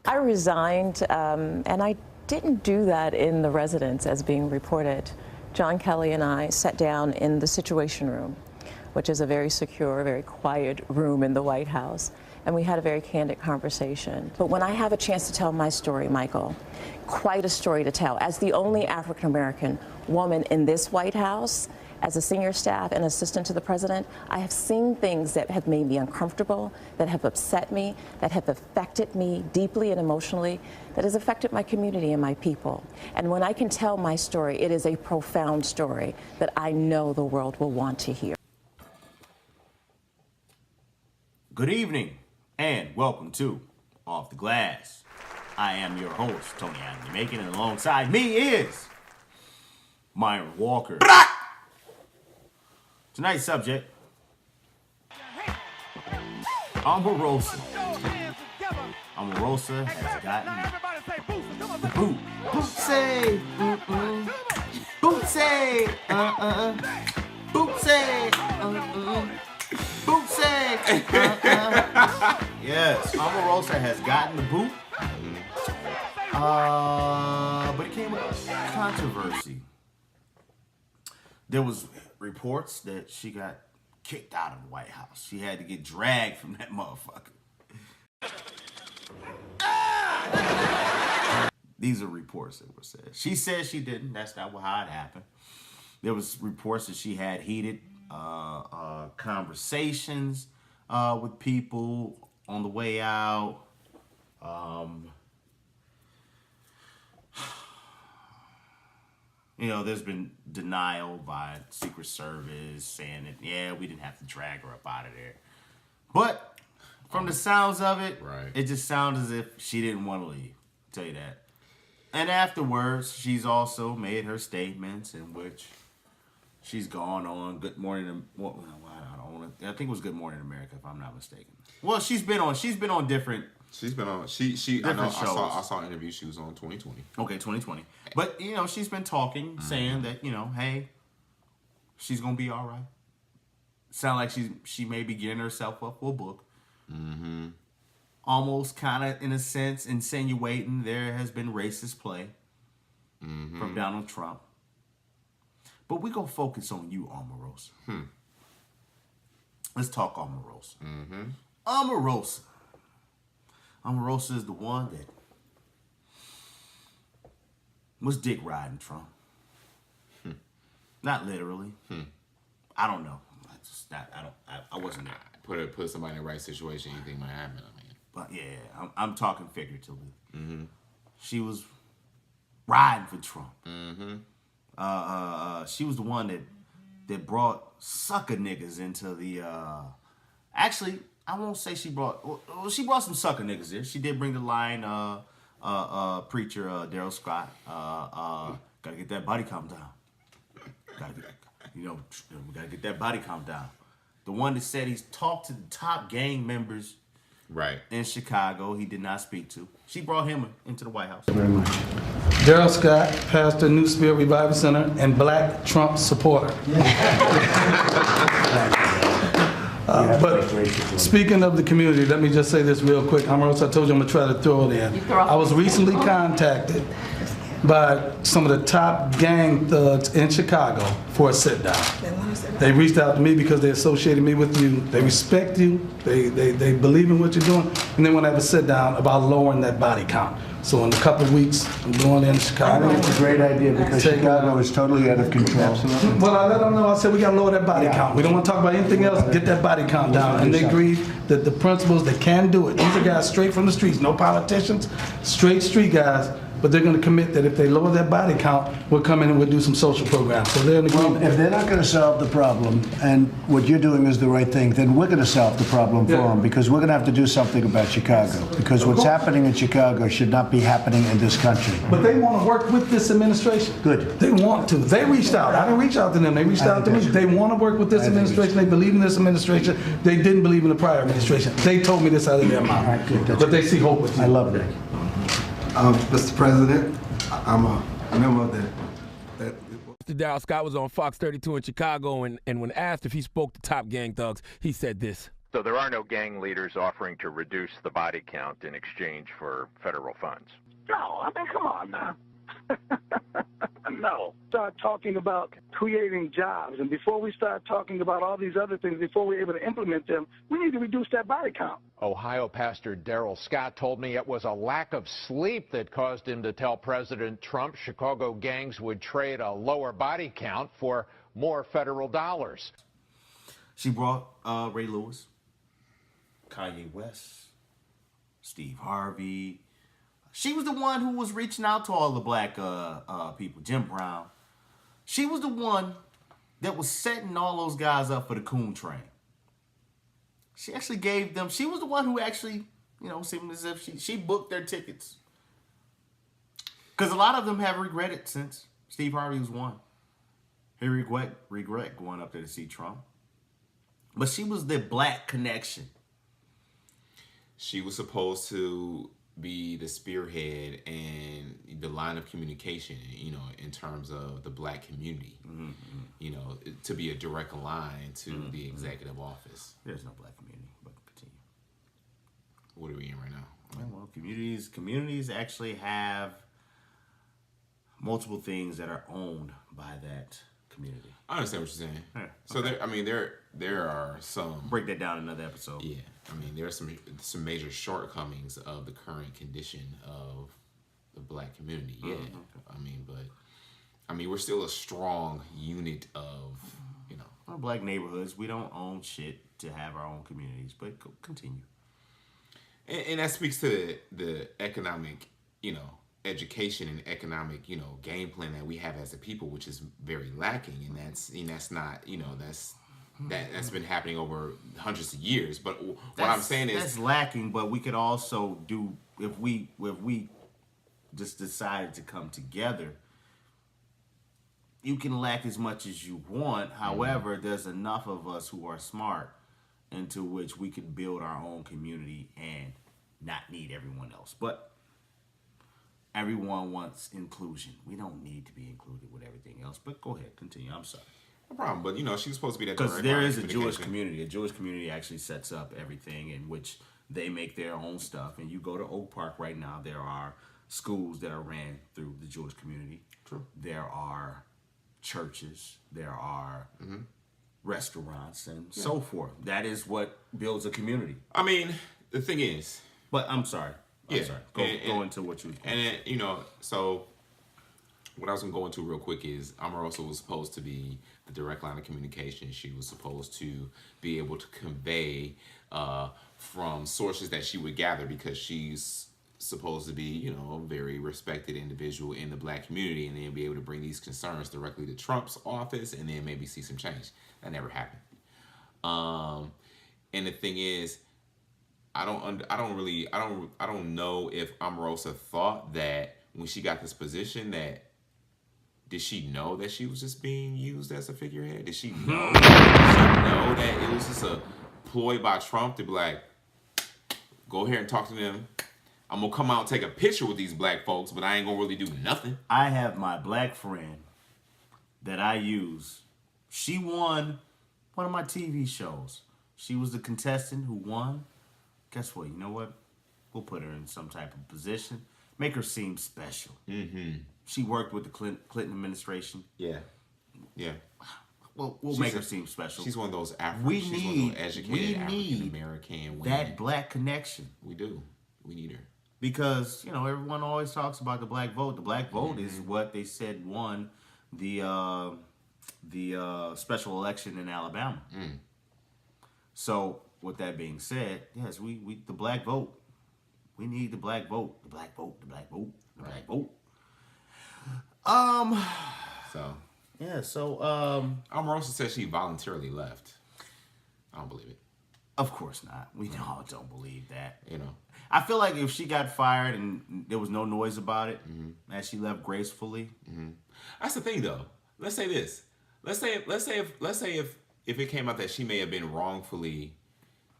I resigned, and I didn't do that in the residence as being reported. John Kelly and I sat down in the Situation Room, which is a very secure, very quiet room in the White House, and we had a very candid conversation. But when I have a chance to tell my story, Michael, quite a story to tell. As the only African-American woman in this White House, as a senior staff and assistant to the president, I have seen things that have made me uncomfortable, that have upset me, that have affected me deeply and emotionally, that has affected my community and my people. And when I can tell my story, it is a profound story that I know the world will want to hear. Good evening and welcome to Off the Glass. I am your host, Tony Anthony Macon, and alongside me is Myron Walker. Tonight's subject, Omarosa. Omarosa has gotten the boot. Bootsy, Bootsy, Bootsy, Bootsy. Yes, Omarosa has gotten the boot. But it came with controversy. There was reports that she got kicked out of the White House. She had to get dragged from that motherfucker. These are reports that were said. She said she didn't. That's not how it happened. There was reports that she had heated conversations with people on the way out. You know, there's been denial by Secret Service saying that, yeah, we didn't have to drag her up out of there. But from the sounds of it, right, it just sounds as if she didn't want to leave. I'll tell you that. And afterwards, she's also made her statements in which she's gone on Good Morning. Well, I don't want to. I think it was Good Morning America, if I'm not mistaken. Well, she's been on different. She's been on. I know. I saw an interview. She was on 2020. Okay, 2020. But you know, she's been talking, saying that hey, she's gonna be all right. Sound like she may be getting herself up for a book. Mm-hmm. Almost, kind of, in a sense, insinuating there has been racist play from Donald Trump. But we gonna focus on you, Omarosa. Let's talk Omarosa. Omarosa. Omarosa is the one that was dick riding Trump. Not literally. I don't know. I wasn't there. Put somebody in the right situation, anything might happen. I mean, but yeah, I'm talking figuratively. She was riding for Trump. She was the one that brought sucker niggas into the. Actually, I won't say she brought. Well, she brought some sucker niggas in. She did bring the line. Preacher Daryl Scott. Gotta get that body count down. We gotta get that body count down. The one that said he's talked to the top gang members, right, in Chicago. He did not speak to. She brought him into the White House. Thank you very much. Daryl Scott, pastor, New Spirit Revival Center, and Black Trump supporter. But speaking of the community, let me just say this real quick. Omarosa, I told you I'm going to try to throw it in. I was recently contacted by some of the top gang thugs in Chicago for a sit-down. They reached out to me because they associated me with you. They respect you. They believe in what you're doing. And they want to have a sit-down about lowering that body count. So in a couple of weeks, I'm going in Chicago. I think it's a great idea because Chicago is totally out of control. Absolutely. Well, I let them know. I said we got to lower that body count. We don't want to talk about anything else. Get that body count down. And they agreed that the principals, they can do it. These are guys straight from the streets, no politicians, straight street guys. But they're going to commit that if they lower their body count, we'll come in and we'll do some social programs. So they're in agreement. Well, if they're not going to solve the problem, and what you're doing is the right thing, then we're going to solve the problem for them, because we're going to have to do something about Chicago. Because what's happening in Chicago should not be happening in this country. But they want to work with this administration. Good. They want to. They reached out. I didn't reach out to them. They reached out to me. They want to work with this administration. They believe in this administration. They didn't believe in the prior administration. They told me this out of their mouth. But they see hope with you. I love that. Mr. President, I'm a member of that. Mr. Daryl Scott was on Fox 32 in Chicago, and when asked if he spoke to top gang thugs, he said this. So there are no gang leaders offering to reduce the body count in exchange for federal funds? No, I mean, come on now. No. Start talking about creating jobs. And before we start talking about all these other things, before we're able to implement them, we need to reduce that body count. Ohio pastor Darrell Scott told me it was a lack of sleep that caused him to tell President Trump Chicago gangs would trade a lower body count for more federal dollars. She brought Ray Lewis, Kanye West, Steve Harvey. She was the one who was reaching out to all the black people, Jim Brown. She was the one that was setting all those guys up for the coon train. She actually gave them, she was the one who actually, you know, seemed as if she booked their tickets. Because a lot of them have regretted since Steve Harvey was one. He regret going up there to see Trump. But she was the black connection. She was supposed to be the spearhead and the line of communication, you know, in terms of the black community, you know, to be a direct line to the executive office. There's no black community, but continue. What are we in right now? Well, communities actually have multiple things that are owned by that community. I understand what you're saying. Yeah, so there are some. Break that down in another episode. Yeah, I mean there are some major shortcomings of the current condition of the black community. Yeah, I mean we're still a strong unit of, you know. Well, black neighborhoods, we don't own shit to have our own communities, but continue. And that speaks to the economic, you know, education and economic, you know, game plan that we have as a people, which is very lacking, and that's not, you know, that's been happening over hundreds of years. But what I'm saying is that's lacking. But we could also do if we just decided to come together. You can lack as much as you want. However, there's enough of us who are smart into which we could build our own community and not need everyone else. But everyone wants inclusion. We don't need to be included with everything else. But go ahead, continue. I'm sorry. No problem. But, you know, she was supposed to be that. Because there is a Jewish community. A Jewish community actually sets up everything in which they make their own stuff. And you go to Oak Park right now, there are schools that are ran through the Jewish community. True. There are churches. There are restaurants and so forth. That is what builds a community. I mean, the thing is. But I'm sorry. I'm sorry. Go into what you... And, you know, so what I was going to go into real quick is Omarosa was supposed to be the direct line of communication. She was supposed to be able to convey from sources that she would gather, because she's supposed to be, you know, a very respected individual in the black community, and then be able to bring these concerns directly to Trump's office and then maybe see some change. That never happened. And the thing is, I don't know if Omarosa thought that when she got this position, that did she know that she was just being used as a figurehead? Did she know? That it was just a ploy by Trump to be like, go here and talk to them. I'm gonna come out and take a picture with these black folks, but I ain't gonna really do nothing. I have my black friend that I use. She won one of my TV shows. She was the contestant who won. Guess what? You know what? We'll put her in some type of position. Make her seem special. Mm-hmm. She worked with the Clinton administration. Yeah. Well, we'll make her seem special. She's one of those educated African American women. That black connection. We do. We need her. Because, you know, everyone always talks about the black vote. The black vote is what they said won the special election in Alabama. So, with that being said, yes, we the black vote. We need the black vote. The black vote. The black vote. The black vote. Omarosa said she voluntarily left. I don't believe it. Of course not. We all don't believe that. You know. I feel like if she got fired and there was no noise about it, and she left gracefully. That's the thing, though. Let's say this. Let's say if it came out that she may have been wrongfully,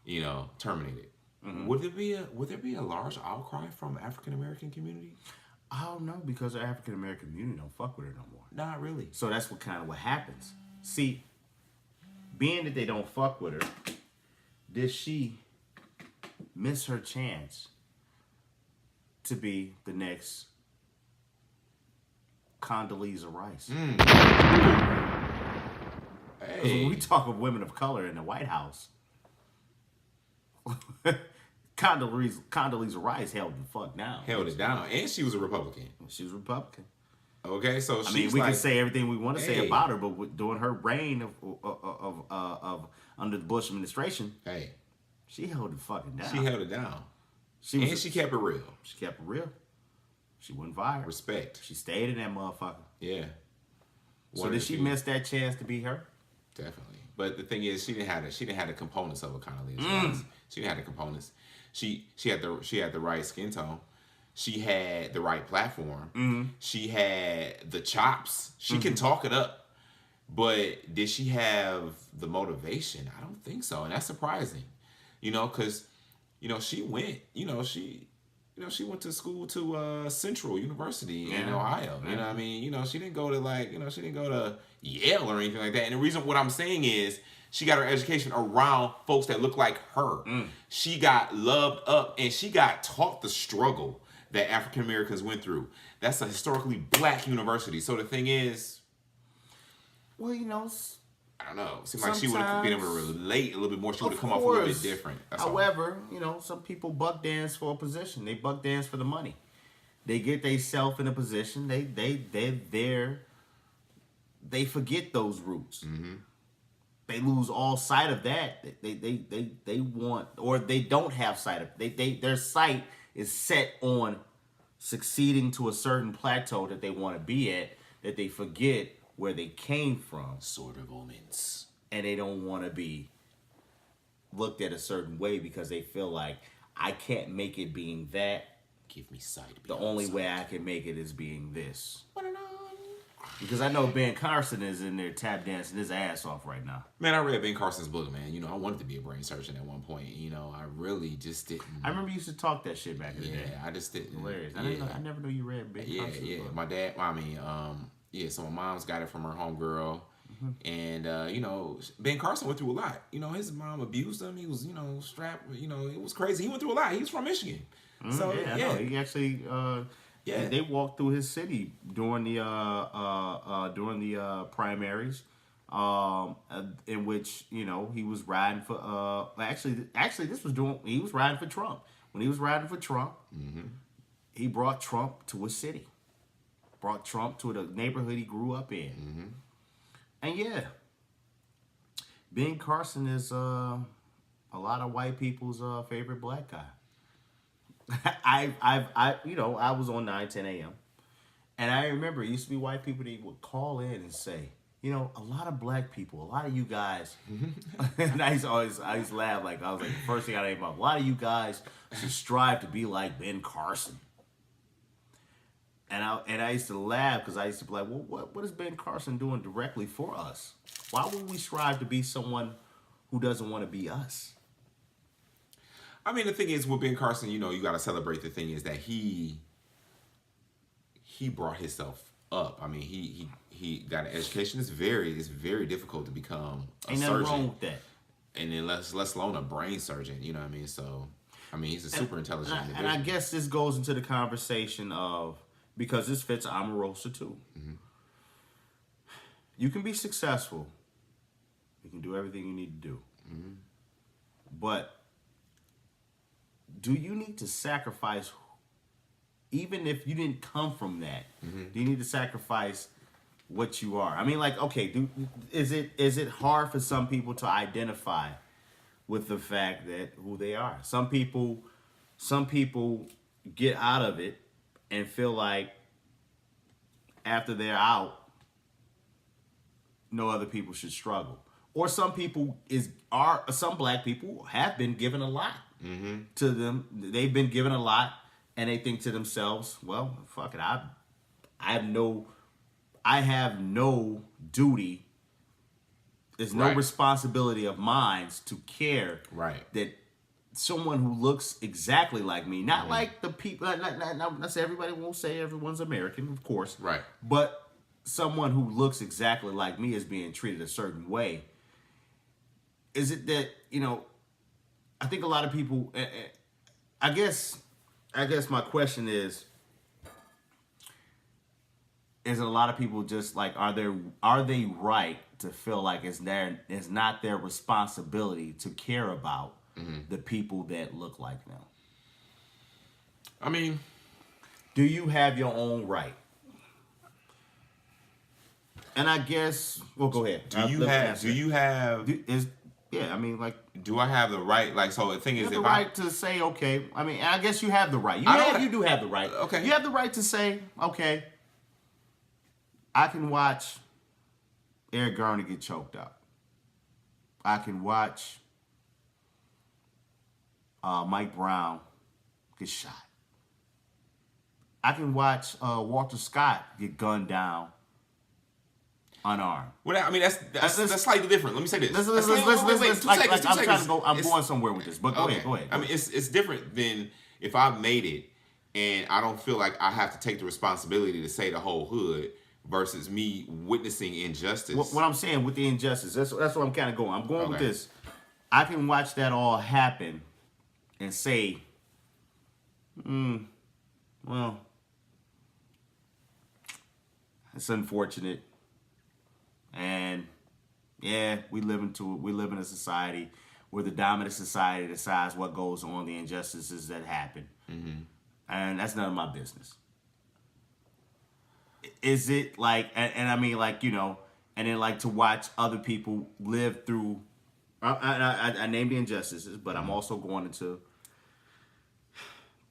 you know, terminated. Would there be a large outcry from the African American community? I don't know, because the African American community don't fuck with her no more. Not really. So that's what happens. See, being that they don't fuck with her, did she miss her chance to be the next Condoleezza Rice? Because when we talk of women of color in the White House, Condoleezza Rice held the fuck down. Held it down, and she was a Republican. She was a Republican. Okay, so I mean, we can say everything we want to say hey, about her, but during her reign of under the Bush administration, hey, she held it fucking down. She held it down. She kept it real. She kept it real. She wasn't fired. Respect. She stayed in that motherfucker. Yeah. So did she miss that chance to be her? Definitely. But the thing is, she didn't have the components of a Condoleezza. She didn't have the components. She had the right skin tone. She had the right platform. She had the chops. She can talk it up. But did she have the motivation? I don't think so, and that's surprising. Because she went. She went to school to Central University in Ohio. You know what I mean? She didn't go to she didn't go to Yale or anything like that. And the reason what I'm saying is she got her education around folks that look like her. She got loved up and she got taught the struggle that African Americans went through. That's a historically black university. So the thing is, well, I don't know. It seems like she would have been able to relate a little bit more. She would have come off a little bit different. However, some people buck dance for a position. They buck dance for the money. They get themselves in a position. They're there. They forget those roots. They lose all sight of that. They want, or they don't have sight of. Their sight is set on succeeding to a certain plateau that they want to be at. That they forget where they came from, sort of omens, and they don't want to be looked at a certain way because they feel like I can't make it being that. Give me sight. The only way I can make it is being this. Because I know Ben Carson is in there tap dancing his ass off right now. Man, I read Ben Carson's book, man. I wanted to be a brain surgeon at one point. I really just didn't. I remember you used to talk that shit back in the day. Yeah, I just didn't. Hilarious. I never knew you read Ben Carson's book. My dad, so my mom's got it from her homegirl. And, Ben Carson went through a lot. His mom abused him. He was, strapped. It was crazy. He went through a lot. He was from Michigan. So, I know. He actually... They walked through his city during the primaries, in which he was riding for. Actually, he was riding for Trump. When he was riding for Trump, he brought Trump to a city, brought Trump to the neighborhood he grew up in, and Ben Carson is a lot of white people's favorite black guy. I was on 9, 10 a.m. And I remember it used to be white people that would call in and say, a lot of black people, a lot of you guys, and I used to laugh like I was like the first thing I about. A lot of you guys should strive to be like Ben Carson. And I used to laugh because I used to be like, well, what is Ben Carson doing directly for us? Why would we strive to be someone who doesn't want to be us? I mean, the thing is with Ben Carson, you got to celebrate the thing is that he brought himself up. I mean, he got an education. It's very difficult to become a surgeon. Ain't nothing wrong with that. And then less alone a brain surgeon. You know what I mean? So, I mean, he's a super intelligent individual. And I guess this goes into the conversation of, because this fits Omarosa too. You can be successful. You can do everything you need to do. But do you need to sacrifice, even if you didn't come from that, do you need to sacrifice what you are? I mean, like, okay, is it hard for some people to identify with the fact that who they are? Some people get out of it and feel like after they're out, no other people should struggle. Or some black people have been given a lot. To them, they've been given a lot, and they think to themselves, "Well, fuck it, I have no duty. There's no responsibility of mine to care that someone who looks exactly like me, not like the people. Not say everybody won't say everyone's American, of course, but someone who looks exactly like me is being treated a certain way. Is it that I think a lot of people. I guess my question is a lot of people just like are they right to feel like it's not their responsibility to care about the people that look like them? I mean, do you have your own right? And I guess, well, go ahead. Yeah, I mean, like, do I have the right? Like, so the thing is, you have the right to say, okay. I mean, I guess you have the right. You do have the right. Okay. You have the right to say, okay, I can watch Eric Garner get choked up. I can watch Mike Brown get shot. I can watch Walter Scott get gunned down unarmed. Well, I mean, that's slightly different. Let me say this. I'm going somewhere with this, but go ahead. I mean, it's different than if I made it and I don't feel like I have to take the responsibility to say the whole hood versus me witnessing injustice. What I'm saying with the injustice, that's what I'm kind of going. I'm going with this. I can watch that all happen and say, well, it's unfortunate. And yeah, we live in a society where the dominant society decides what goes on, the injustices that happen. And that's none of my business. Is it like, and I mean, like, you know, and then like to watch other people live through, I named the injustices, but I'm also going into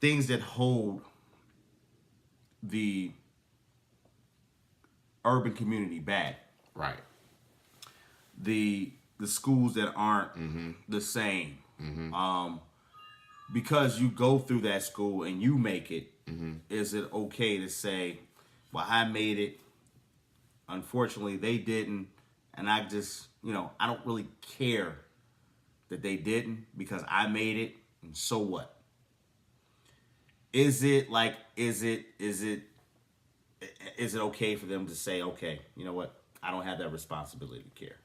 things that hold the urban community back. Right. The schools that aren't the same. Because you go through that school and you make it, is it okay to say, well, I made it. Unfortunately, they didn't. And I just, you know, I don't really care that they didn't because I made it. And so what? Is it okay for them to say, okay, you know what? I don't have that responsibility to care.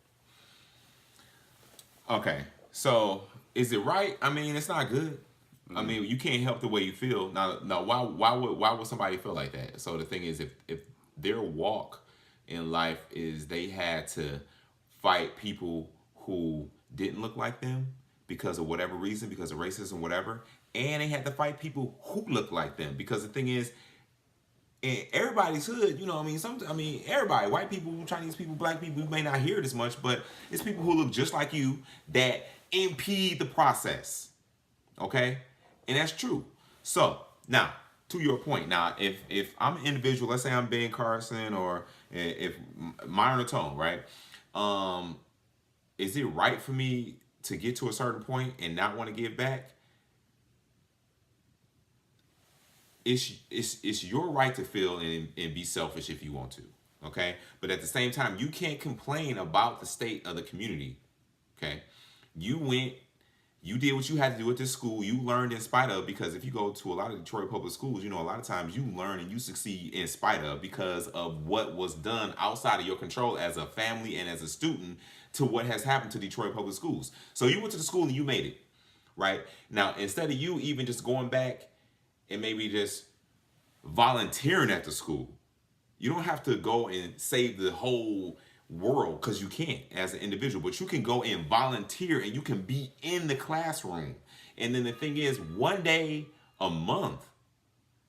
Okay. So is it right? I mean, it's not good. I mean, you can't help the way you feel. Now, why would somebody feel like that? So the thing is, if their walk in life is they had to fight people who didn't look like them because of whatever reason, because of racism, whatever, and they had to fight people who look like them because the thing is, in everybody's hood, you know, everybody, white people, Chinese people, black people, you may not hear it as much, but it's people who look just like you that impede the process. Okay? And that's true. So, now, to your point, now, if I'm an individual, let's say I'm Ben Carson or if Myron Tone, right? Is it right for me to get to a certain point and not want to give back? It's your right to feel and be selfish if you want to, okay? But at the same time, you can't complain about the state of the community, okay? You did what you had to do at this school. You learned in spite of, because if you go to a lot of Detroit public schools, you know, a lot of times you learn and you succeed in spite of because of what was done outside of your control as a family and as a student to what has happened to Detroit public schools. So you went to the school and you made it, right? Now, instead of you even just going back and maybe just volunteering at the school, you don't have to go and save the whole world because you can't as an individual, but you can go and volunteer and you can be in the classroom. And then the thing is, one day a month,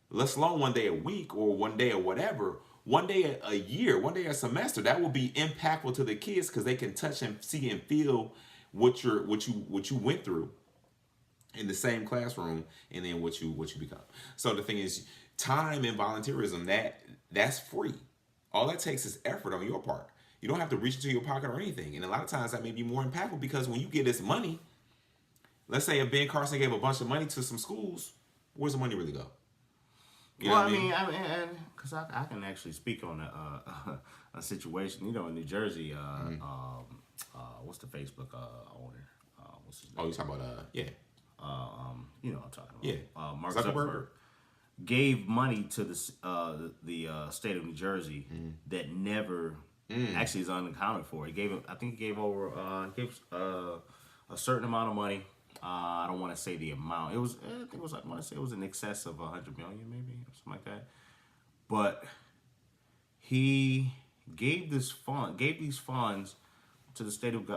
let alone one day a week or one day or whatever, one day a year, one day a semester, that will be impactful to the kids because they can touch and see and feel what you went through in the same classroom and then what you become. So the thing is, time and volunteerism, that's free. All that takes is effort on your part. You don't have to reach into your pocket or anything. And a lot of times that may be more impactful because when you get this money, let's say if Ben Carson gave a bunch of money to some schools, where's the money really go? You know I mean, because I can actually speak on a situation. You know, in New Jersey, what's the Facebook owner? What's his name? Oh, you're talking about you know what I'm talking about. Yeah. Mark Zuckerberg gave money to the state of New Jersey that never actually is unaccounted for. I think he gave over a certain amount of money I don't want to say the amount. It was, I think it was, I want to say it was in excess of 100 million, maybe, or something like that. But he gave these funds to the state of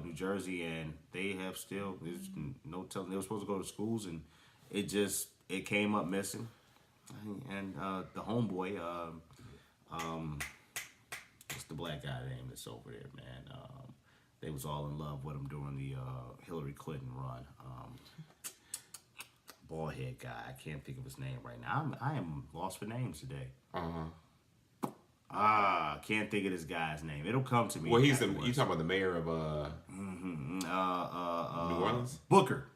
New Jersey, and they have still, there's no telling. They were supposed to go to schools, and it came up missing. And the homeboy, what's the black guy name that's over there, man? They was all in love with him during the Hillary Clinton run. Bald head guy, I can't think of his name right now. I am lost for names today. Can't think of this guy's name. It'll come to me. Well, you talking about the mayor of New Orleans? Booker.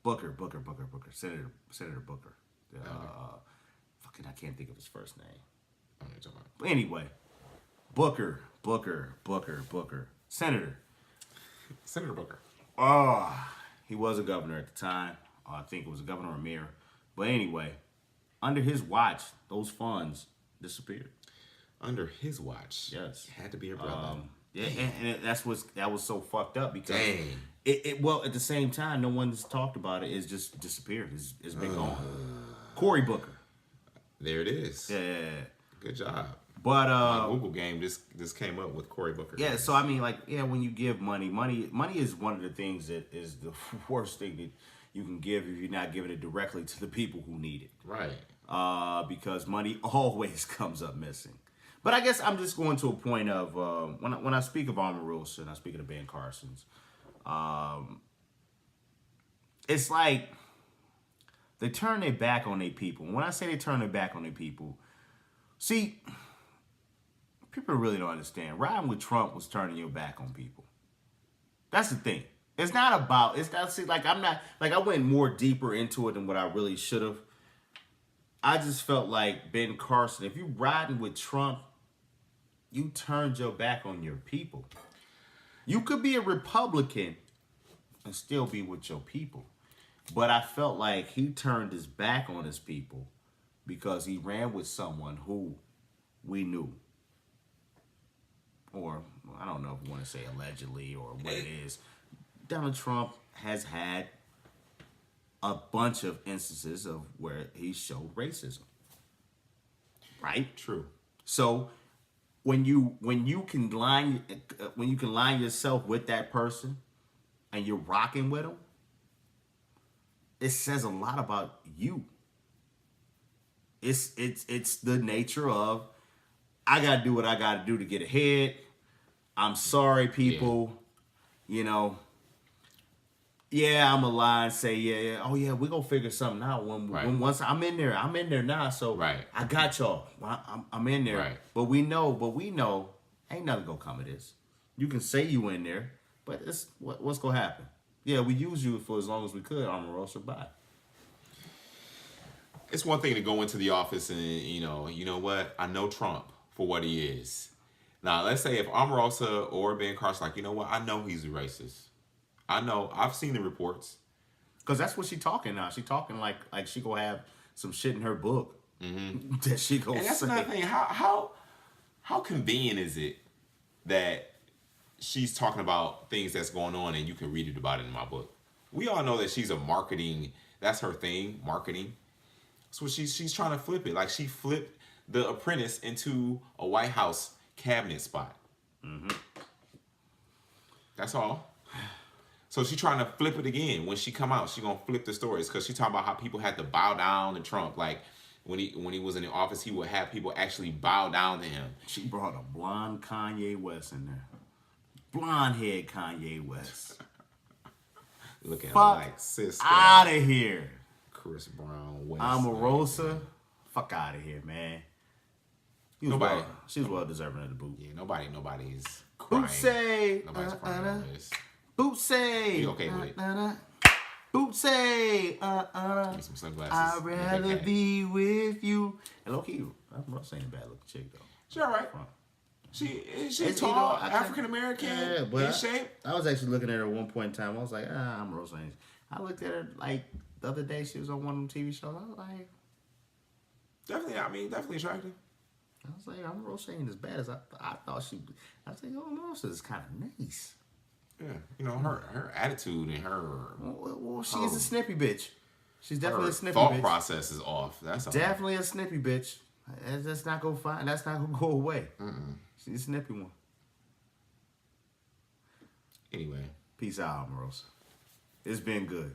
Senator Booker. Fucking, I can't think of his first name. I don't know what you're talking about. But anyway, Booker. Senator Booker. He was a governor at the time. I think it was a governor or mayor. But anyway, under his watch, those funds disappeared. Under his watch? Yes. Had to be a brother. Yeah, and that was so fucked up because Dang. well, at the same time, no one's talked about it. It's just disappeared. It's been gone. Cory Booker. There it is. Yeah. Good job. But my Google game just came up with Cory Booker. Yeah, so I mean, like, when you give money is one of the things that is the worst thing that you can give if you're not giving it directly to the people who need it. Right. Because money always comes up missing. But I guess I'm just going to a point of when I speak of Omarosa and I speak of the Ben Carsons, it's like they turn their back on their people. When I say they turn their back on their people, see, people really don't understand. Riding with Trump was turning your back on people. That's the thing. It's not about, I went more deeper into it than what I really should have. I just felt like Ben Carson, if you riding with Trump, you turned your back on your people. You could be a Republican and still be with your people. But I felt like he turned his back on his people because he ran with someone who we knew. Or, I don't know if you want to say allegedly or what it is. Donald Trump has had a bunch of instances of where he showed racism. Right? True. So when you can line yourself with that person and you're rocking with them, it says a lot about you. It's the nature of, I gotta do what I gotta do to get ahead. I'm sorry, people. Yeah. You know. Yeah, I'm a lie and say, yeah. Oh yeah, we gonna figure something out when once I'm in there now. So I got y'all. I'm in there. Right. But we know, ain't nothing gonna come of this. You can say you in there, but it's what's gonna happen? Yeah, we use you for as long as we could. Omarosa, bye. It's one thing to go into the office and you know what? I know Trump for what he is. Now let's say if Omarosa or Ben Carson, like, you know what? I know he's a racist. I know. I've seen the reports. Because that's what she talking now. She talking like she gonna have some shit in her book that she gonna And that's say. another thing. How convenient is it that she's talking about things that's going on and you can read it about it in my book? We all know that she's a marketing. That's her thing, marketing. So she's trying to flip it. Like she flipped The Apprentice into a White House cabinet spot. That's all. So she's trying to flip it again. When she come out, she gonna flip the stories because she talking about how people had to bow down to Trump. Like when he was in the office, he would have people actually bow down to him. She brought a blonde Kanye West in there. Blonde head Kanye West. Looking Fuck like Cisco. out of here. Chris Brown, West. Omarosa. Fuck out of here, man. She was well deserving of the boot. Yeah, nobody's crying. Bootsy. Nobody's crying on this. Bootsy. You okay with it? Bootsy. Give me some sunglasses. I'd rather be with you. And low-key, Omarosa ain't a bad looking chick though. She all right. She's tall, African American, in shape. I was actually looking at her at one point in time. I was like, Omarosa ain't. I looked at her like the other day. She was on one of them TV shows. I was like, definitely attractive. I was like, Omarosa ain't as bad as I thought she. I was like, Omarosa is kind of nice. Yeah, you know, her attitude and her... Well, she's a snippy bitch. She's definitely a snippy thought bitch. Process is off. That's all. Definitely a snippy bitch. That's not gonna find. That's not gonna go away. She's a snippy one. Anyway. Peace out, Omarosa. It's been good.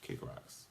Kick rocks.